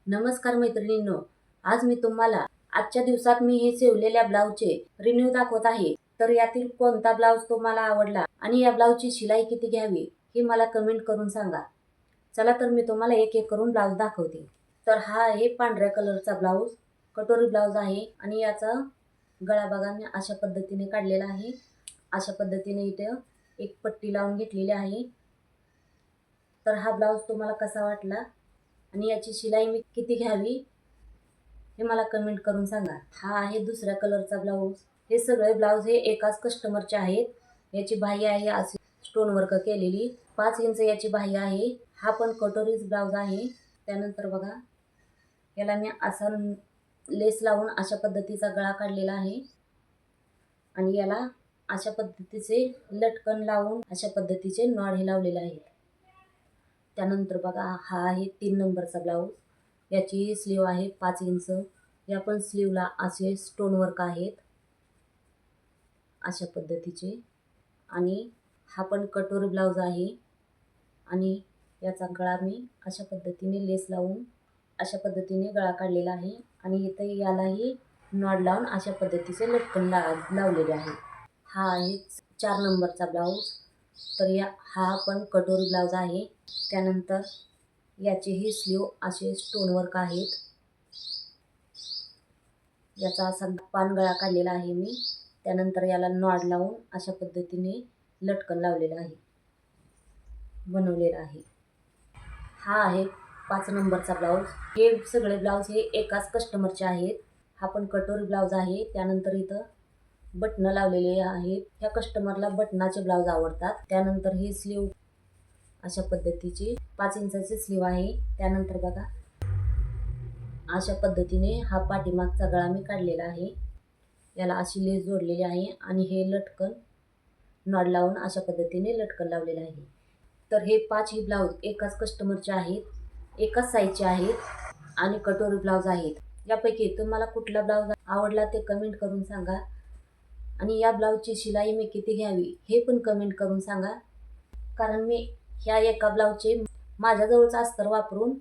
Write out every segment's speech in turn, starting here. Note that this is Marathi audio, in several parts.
नमस्कार मैत्रिणींनो, आज मी तुम्हाला आजच्या दिवसात मी हे शिवलेल्या ब्लाऊजचे रिव्ह्यू दाखवत आहे. तर यातील कोणता ब्लाऊज तुम्हाला आवडला आणि या ब्लाऊजची शिलाई किती घ्यावी हे मला कमेंट करून सांगा. चला तर मी तुम्हाला एक एक करून ब्लाऊज दाखवते. तर हा आहे पांढऱ्या कलरचा ब्लाऊज, कटोरी ब्लाऊज आहे आणि याचा गळा बघा मी अशा पद्धतीने काढलेला आहे. अशा पद्धतीने इथे एक पट्टी लावून घेतलेली आहे. तर हा ब्लाऊज तुम्हाला कसा वाटला आणि याची शिलाई मी किती घ्यावी हे मला कमेंट करून सांगा. हा आहे दुसऱ्या कलरचा ब्लाऊज. हे सगळे ब्लाऊज हे एकाच कस्टमरचे आहेत. याची बाह्य आहे अशी स्टोन वर्क केलेली, 5 इंच याची बाह्य आहे. हा पण कटोरीज ब्लाऊज आहे. त्यानंतर बघा याला मी असा लेस लावून अशा पद्धतीचा गळा काढलेला आहे आणि याला अशा पद्धतीचे लटकन लावून अशा पद्धतीचे नॉड हे लावलेले आहेत. त्यानंतर बघा हा आहे 3 नंबरचा ब्लाऊज. याची स्लीव आहे 5 इंच. या पण स्लीवला असे स्टोन वर्क आहेत अशा पद्धतीचे. आणि हा पण कटोरी ब्लाऊज आहे आणि याचा गळा मी अशा पद्धतीने लेस लावून अशा पद्धतीने गळा काढलेला आहे आणि इथे यालाही नॉड लावून अशा पद्धतीचे लटकन लावलेले आहे. हा आहे 4 नंबरचा ब्लाऊज. तर हा पण कटोरी ब्लाऊज आहे. त्यानंतर याचेही स्लीव असे स्टोन वर्क आहेत. याचा असा पान गळा काढलेला आहे मी. त्यानंतर याला नॉड लावून अशा पद्धतीने लटकन लावलेलं आहे, बनवलेला आहे. हा आहे 5 नंबरचा ब्लाऊज. हे सगळे ब्लाऊज हे एकाच कस्टमरचे आहेत. हा पण कटोरी ब्लाऊज आहे. त्यानंतर इथं बटणं लावलेले आहेत. ह्या कस्टमरला बटनाचे ब्लाऊज आवडतात. त्यानंतर ही स्लीव अशा पद्धतीची 5 इंचाची स्लीव आहे. त्यानंतर बघा अशा पद्धतीने हा पाठीमागचा गळा मी काढलेला आहे. याला अशी लेस जोडलेली आहे आणि हे लटकन नॉड लावून अशा पद्धतीने लटकन लावलेलं आहे. तर हे 5ही ब्लाऊज एकाच कस्टमरचे आहेत, एकाच साईजचे आहेत आणि कटोरी ब्लाऊज आहेत. यापैकी तुम्हाला कुठला ब्लाऊज आवडला ते कमेंट करून सांगा आणि या ब्लाऊजची शिलाई मी किती घ्यावी हे पण कमेंट करून सांगा. कारण मी ह्या एका ब्लाऊजचे माझ्याजवळच अस्तर वापरून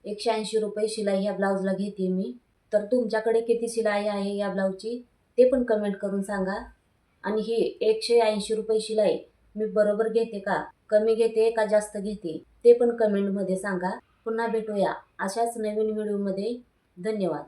180 रुपये शिलाई ह्या ब्लाऊजला घेते मी. तर तुमच्याकडे किती शिलाई आहे या ब्लाऊजची ते पण कमेंट करून सांगा. आणि ही 180 रुपये शिलाई मी बरोबर घेते का, कमी घेते का जास्त घेते ते पण कमेंटमध्ये सांगा. पुन्हा भेटूया अशाच नवीन व्हिडिओमध्ये. धन्यवाद.